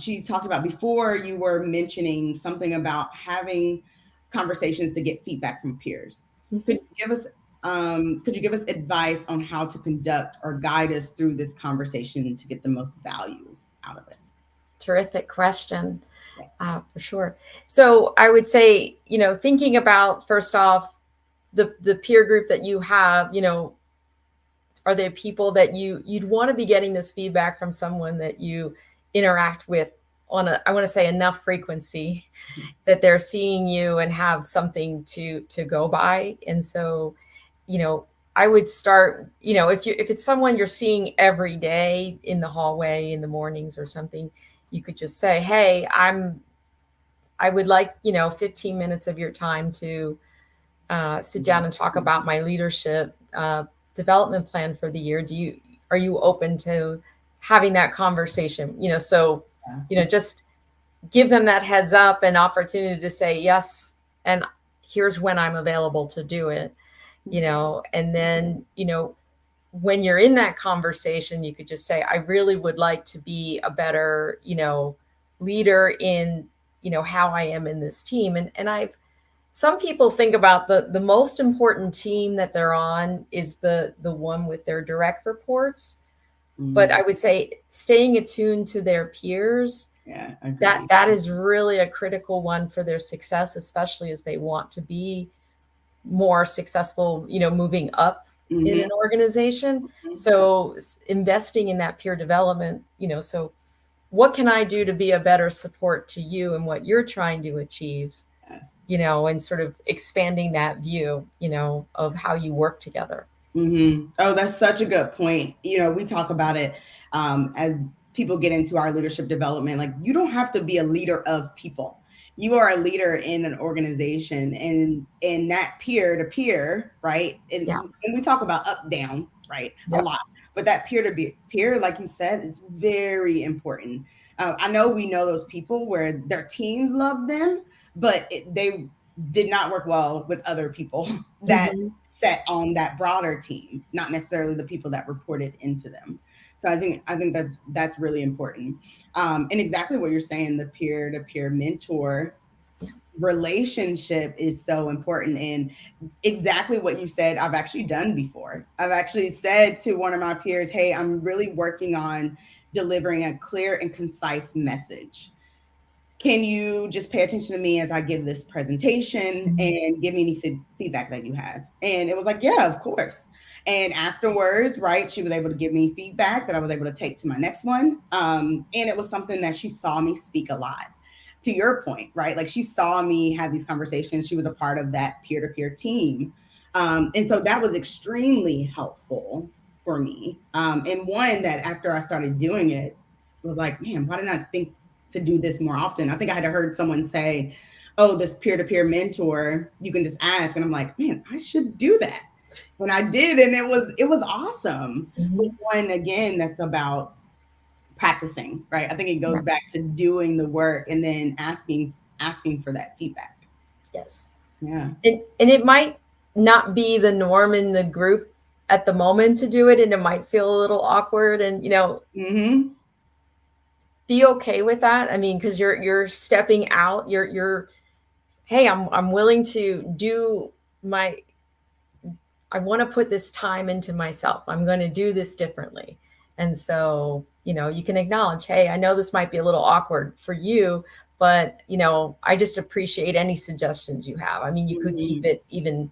She talked about before you were mentioning something about having conversations to get feedback from peers. Could Mhm. you give us could you give us advice on how to conduct or guide us through this conversation to get the most value out of it? Terrific question. Yes. For sure. So I would say, thinking about, first off, the peer group that you have, are there people that you'd want to be getting this feedback from, someone that you interact with on I want to say, enough frequency that they're seeing you and have something to go by. And so, I would start, if it's someone you're seeing every day in the hallway in the mornings or something, you could just say, hey, I would like, 15 minutes of your time to sit down and talk about my leadership development plan for the year. Are you open to having that conversation? So, just give them that heads up and opportunity to say yes, and here's when I'm available to do it. And then, when you're in that conversation, you could just say, I really would like to be a better, leader in, how I am in this team. And some people think about the most important team that they're on is the one with their direct reports. But Mm, I would say staying attuned to their peers, yeah, that agree. that is really a critical one for their success, especially as they want to be more successful, moving up in Hmm. an organization. So investing in that peer development, so what can I do to be a better support to you and what you're trying to achieve, Yes. and sort of expanding that view, of how you work together. Oh, that's such a good point. We talk about it as people get into our leadership development. Like, you don't have to be a leader of people. You are a leader in an organization, and in that peer to peer, right? Yeah. And we talk about up down, right? A Yep. lot, but that peer to peer, like you said, is very important. I know we know those people where their teams love them, but they did not work well with other people that Mhm. set on that broader team, not necessarily the people that reported into them. So I think that's really important. And exactly what you're saying, the peer to peer mentor relationship is so important. And exactly what you said, I've actually done before. I've actually said to one of my peers, hey, I'm really working on delivering a clear and concise message. Can you just pay attention to me as I give this presentation Mhm. and give me any feedback that you have? And it was like, yeah, of course. And afterwards, right, she was able to give me feedback that I was able to take to my next one. And it was something that she saw me speak a lot. To your point, right? Like she saw me have these conversations. She was a part of that peer to peer team. And so that was extremely helpful for me. And one that after I started doing it, was like, man, why didn't I think to do this more often? I think I had heard someone say, oh, this peer-to-peer mentor, you can just ask. And I'm like, man, I should do that. When I did, and it was awesome. But Mhm. one again, that's about practicing, right? I think it goes Yeah. back to doing the work and then asking for that feedback. Yes. Yeah. And it might not be the norm in the group at the moment to do it, and it might feel a little awkward, and Mm-hmm. be okay with that. I mean, because you're stepping out, you're hey, I'm willing to do my I want to put this time into myself. I'm going to do this differently. And so, you can acknowledge, hey, I know this might be a little awkward for you, but, I just appreciate any suggestions you have. I mean, you could keep Mm-hmm. it even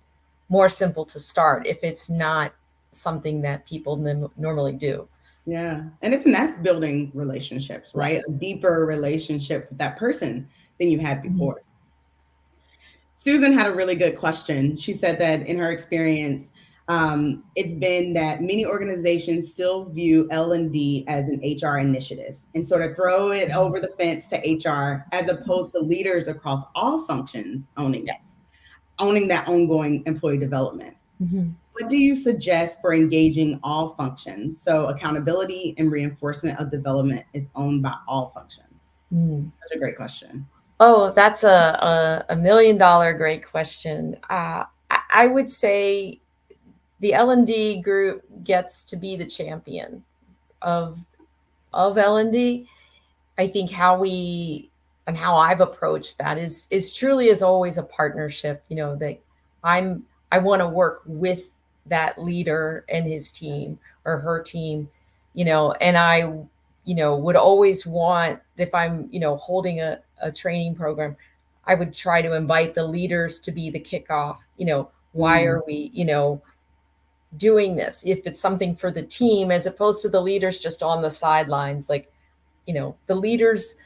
more simple to start if it's not something that people normally do. Yeah. And even that's building relationships, right? Yes. A deeper relationship with that person than you had Mhm. before. Susan had a really good question. She said that in her experience, it's been that many organizations still view L&D as an HR initiative and sort of throw it over the fence to HR as opposed to leaders across all functions Yes. owning that ongoing employee development. Mhm. What do you suggest for engaging all functions so accountability and reinforcement of development is owned by all functions? Mm. Such a great question. Oh, that's a $1 million great question. I would say the L&D group gets to be the champion of L&D. I think how I've approached that is truly is always a partnership, that I want to work with that leader and his team or her team, and I, would always want, if I'm, holding a training program, I would try to invite the leaders to be the kickoff, why Mm, are we, doing this, if it's something for the team as opposed to the leaders just on the sidelines. Like, the leaders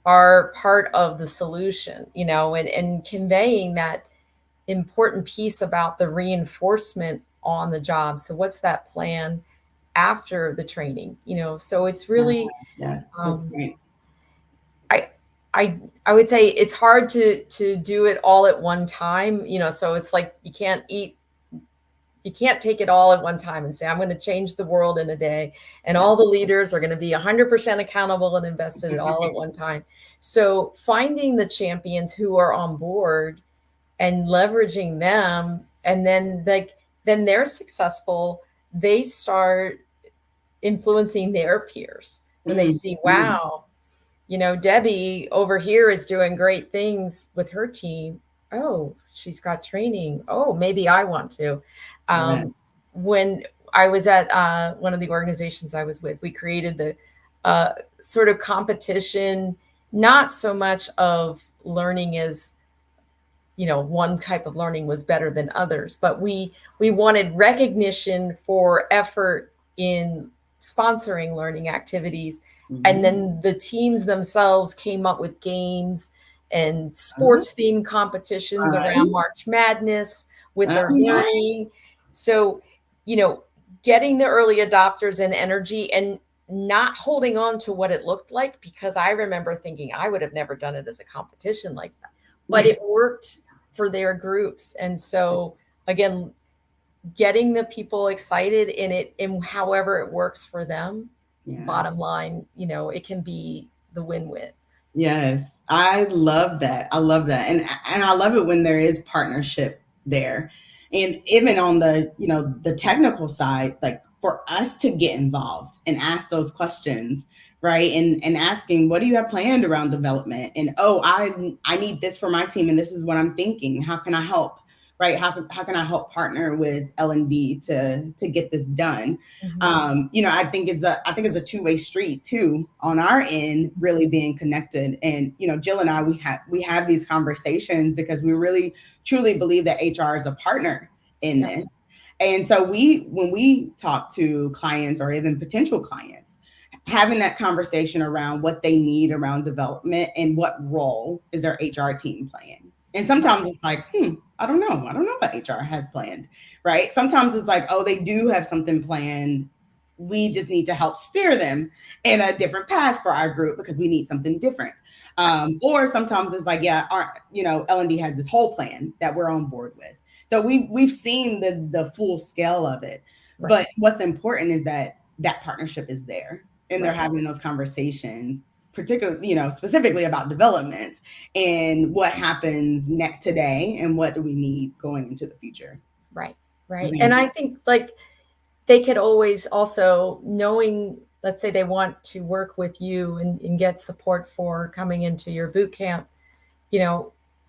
are part of the solution, and conveying that important piece about the reinforcement on the job. So what's that plan after the training? So it's yeah, really, yes, good um, point. I, I would say it's hard to do it all at one time, so it's like you can't take it all at one time and say, I'm going to change the world in a day. And Yeah. all the leaders are going to be 100% accountable and invested all at one time. So finding the champions who are on board and leveraging them, and then they're successful, they start influencing their peers when they Mm, see, mm, wow, Debbie over here is doing great things with her team. Oh, she's got training. Oh, maybe I want to. yeah. When I was at one of the organizations I was with, we created the sort of competition, not so much of learning as, one type of learning was better than others, but we wanted recognition for effort in sponsoring learning activities. And Mhm. then the teams themselves came up with games and Uh-huh. sports themed competitions around Right. March Madness with Oh, their nice. learning. So, you know, getting the early adopters and energy, and not holding on to what it looked like, because I remember thinking I would have never done it as a competition like that, but Yeah. it worked for their groups. And so, again, getting the people excited in it, and however it works for them, Yeah. bottom line, it can be the win-win. Yes, I love that. I love that. And I love it when there is partnership there. And even on the, the technical side, like for us to get involved and ask those questions, right? And asking, what do you have planned around development? And oh, I need this for my team and this is what I'm thinking. How can I help? Right? How can I help partner with L&D to get this done? I think it's a two-way street too on our end, really being connected. And Jill and I, we have these conversations because we really truly believe that HR is a partner in Yeah. this. And so when we talk to clients or even potential clients, having that conversation around what they need around development and what role is their HR team playing. And sometimes it's like, I don't know. I don't know what HR has planned, right? Sometimes it's like, oh, they do have something planned. We just need to help steer them in a different path for our group because we need something different. Or sometimes it's like, yeah, L&D has this whole plan that we're on board with. So we've seen the full scale of it. Right. But what's important is that partnership is there and they're Right. having those conversations, particularly, specifically about development and what happens next today and what do we need going into the future. Right. Right. And I think like they could always also, knowing, let's say they want to work with you and get support for coming into your boot camp,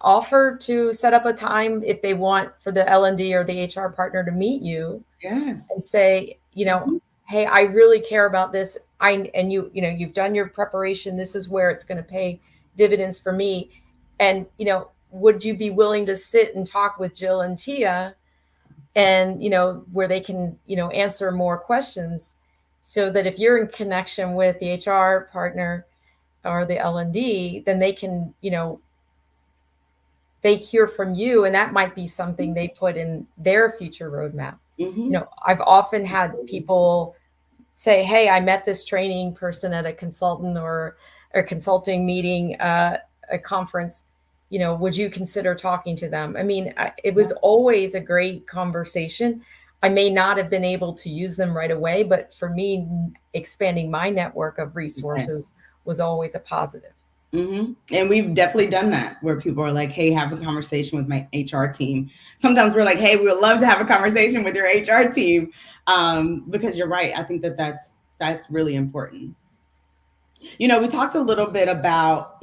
offer to set up a time if they want for the L&D or the HR partner to meet you. Yes. And say, hey, I really care about this. You've done your preparation. This is where it's going to pay dividends for me. And, would you be willing to sit and talk with Jill and Tia and, where they can, answer more questions so that if you're in connection with the HR partner or the L&D, then they can, they hear from you, and that might be something they put in their future roadmap. I've often had people say, hey, I met this training person at a consultant or a consulting meeting, a conference, would you consider talking to them? I mean, it was always a great conversation. I may not have been able to use them right away, but for me, expanding my network of resources was always a positive. And we've definitely done that where people are like, hey, have a conversation with my HR team. Sometimes we're like, hey, we would love to have a conversation with your HR team, because you're right. I think that's really important. We talked a little bit about,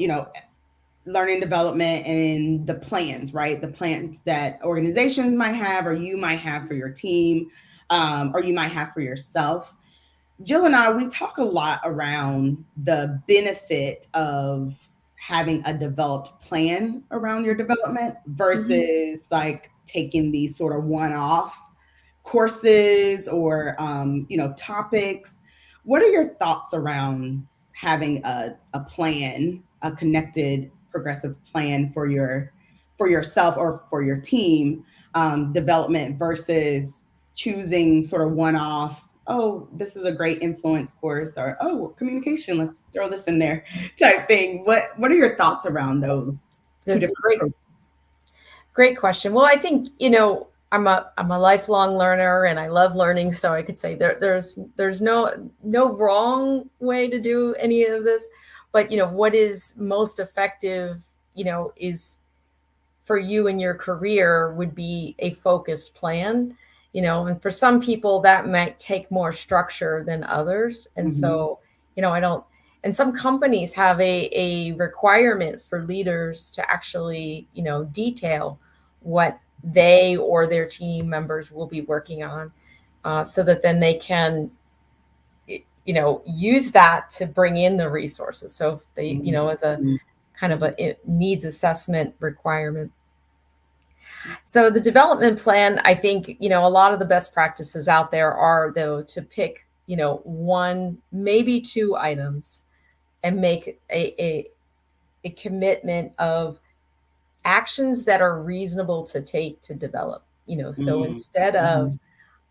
learning development and the plans, right? The plans that organizations might have or you might have for your team, or you might have for yourself. Jill and I, we talk a lot around the benefit of having a developed plan around your development versus like taking these sort of one-off courses or, topics. What are your thoughts around having a plan, a connected, progressive plan for yourself or for your team, development versus choosing sort of one-off, oh, this is a great influence course, or oh, communication, let's throw this in there type thing. What are your thoughts around those two different approaches? Great question. Well, I think, I'm a lifelong learner and I love learning. So I could say there's no wrong way to do any of this, but what is most effective, is for you in your career would be a focused plan, and for some people that might take more structure than others. And so, and some companies have a requirement for leaders to actually, detail what they or their team members will be working on, so that then they can, use that to bring in the resources. So if they, as a kind of a needs assessment requirement. So the development plan, I think, a lot of the best practices out there are, though, to pick, one, maybe two items and make a commitment of actions that are reasonable to take to develop. So instead of,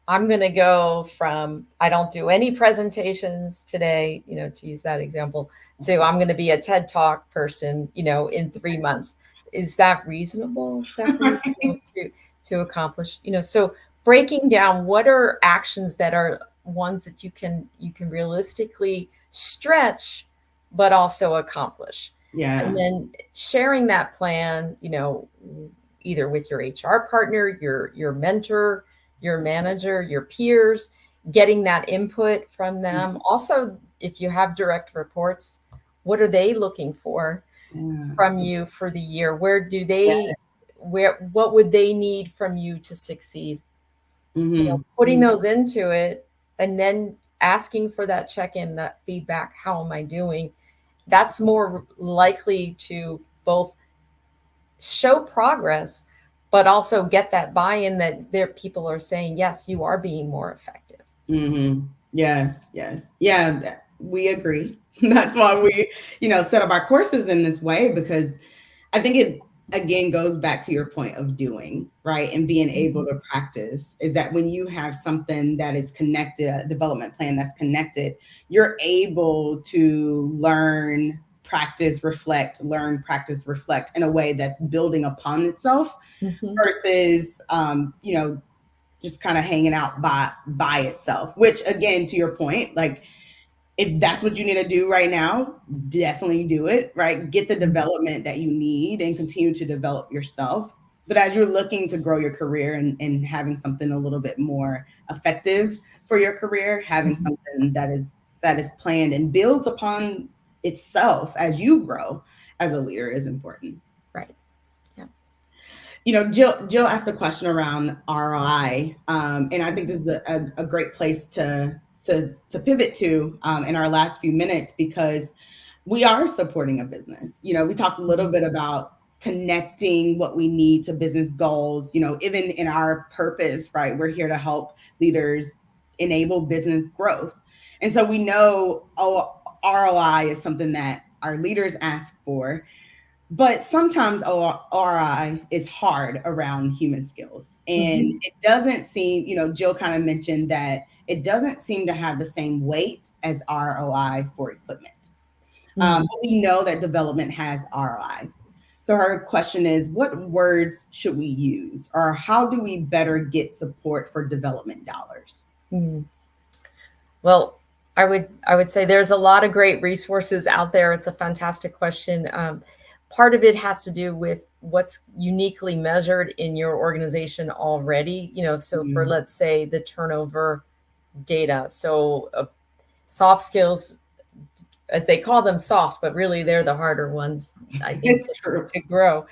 I'm going to go from, I don't do any presentations today, to use that example, to I'm going to be a TED Talk person, in 3 months. Is that reasonable, Stephanie, to accomplish? So breaking down what are actions that are ones that you can realistically stretch, but also accomplish. Yeah. And then sharing that plan, either with your HR partner, your mentor, your manager, your peers, getting that input from them. Also, if you have direct reports, what are they looking for Yeah. from you for the year? Yeah. What would they need from you to succeed? Putting Mm-hmm. those into it and then asking for that check-in, that feedback. How am I doing? That's more likely to both show progress, but also get that buy-in that their people are saying, yes, you are being more effective. Mm-hmm. Yes, yes. Yeah, we agree. That's why we, set up our courses in this way, because I think it again goes back to your point of doing, right? And being able to practice, is that when you have something that is connected, a development plan that's connected, you're able to learn, practice, reflect in a way that's building upon itself Mm-hmm. versus, just kind of hanging out by itself, which again, to your point, like, if that's what you need to do right now, definitely do it, right? Get the development that you need and continue to develop yourself. But as you're looking to grow your career and having something a little bit more effective for your career, having Mm-hmm. something that is planned and builds upon itself as you grow as a leader is important. Right. Yeah. Jill asked a question around ROI, and I think this is a great place to pivot to in our last few minutes, because we are supporting a business. We talked a little bit about connecting what we need to business goals. Even in our purpose, right? We're here to help leaders enable business growth, and so we know, ROI is something that our leaders ask for, but sometimes RI is hard around human skills. And Mm-hmm. it doesn't seem, Jill kind of mentioned that it doesn't seem to have the same weight as ROI for equipment. Mm-hmm. But we know that development has ROI. So her question is, what words should we use, or how do we better get support for development dollars? Mm-hmm. Well, I would say there's a lot of great resources out there. It's a fantastic question. Part of it has to do with what's uniquely measured in your organization already. So for, Mm, let's say, the turnover data. So soft skills, as they call them, soft, but really they're the harder ones, I think, it's true. to grow.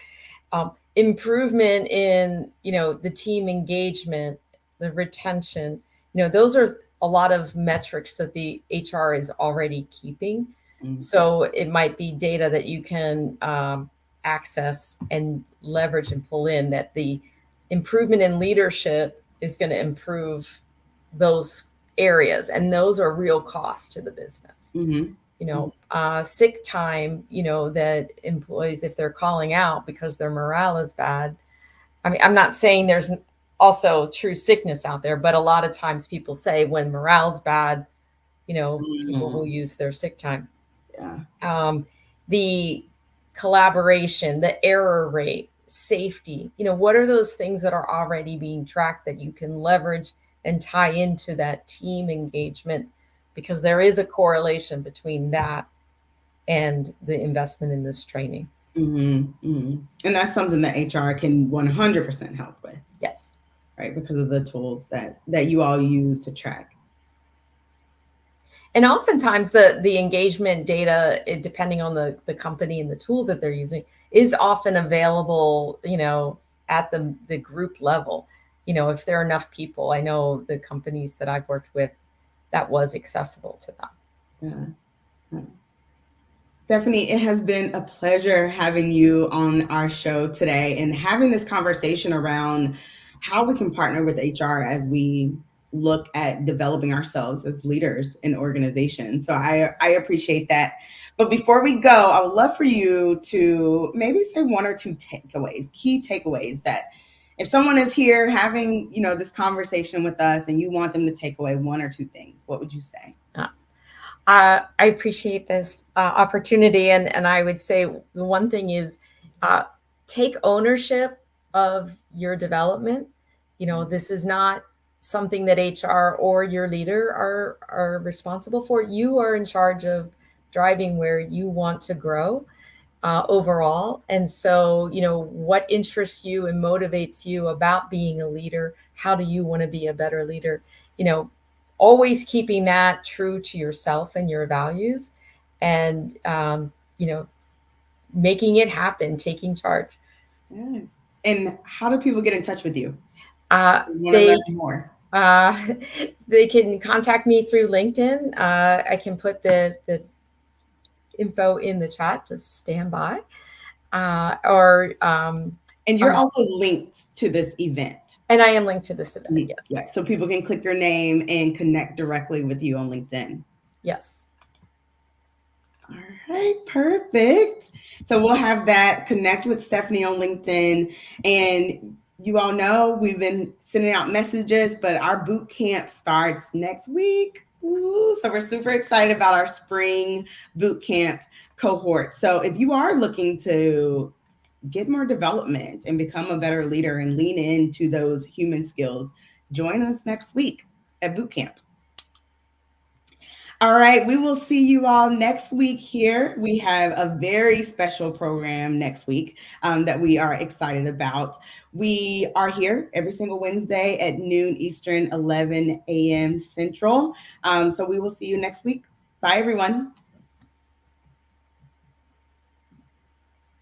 Improvement in, the team engagement, the retention, those are a lot of metrics that the HR is already keeping. Mm, So it might be data that you can access and leverage and pull in, that the improvement in leadership is going to improve those areas. And those are real costs to the business. mhm, mhm, Sick time, that employees, if they're calling out because their morale is bad. I mean, I'm not saying there's also true sickness out there, but a lot of times people say when morale's bad, people will mhm. use their sick time. Yeah. The collaboration, the error rate, safety, what are those things that are already being tracked that you can leverage and tie into that team engagement? Because there is a correlation between that and the investment in this training. And that's something that HR can 100% help with, Yes. right? Because of the tools that you all use to track. And oftentimes the engagement data, depending on the company and the tool that they're using, is often available, at the group level. If there are enough people, I know the companies that I've worked with, that was accessible to them. Yeah. Yeah. Stephanie, it has been a pleasure having you on our show today and having this conversation around how we can partner with HR as we look at developing ourselves as leaders in organizations. So I appreciate that. But before we go, I would love for you to maybe say one or two takeaways, key takeaways, that if someone is here having, this conversation with us and you want them to take away one or two things, what would you say? I appreciate this opportunity, and I would say the one thing is, take ownership of your development. This is not something that HR or your leader are responsible for. You are in charge of driving where you want to grow overall. And so, what interests you and motivates you about being a leader? How do you want to be a better leader? Always keeping that true to yourself and your values, and making it happen, taking charge. Yes. And how do people get in touch with you? Want to They learn more? they can contact me through LinkedIn. I can put the info in the chat. Just stand by. Or And you're also linked to this event. And I am linked to this event. Yes. Yeah. So people can click your name and connect directly with you on LinkedIn. Yes. All right, perfect. So we'll have that. Connect with Stephanie on LinkedIn. And you all know we've been sending out messages, but our boot camp starts next week. Ooh, so we're super excited about our spring boot camp cohort. So if you are looking to get more development and become a better leader and lean into those human skills, join us next week at boot camp. All right, we will see you all next week here. We have a very special program next week that we are excited about. We are here every single Wednesday at noon Eastern, 11 a.m. Central. So we will see you next week. Bye, everyone.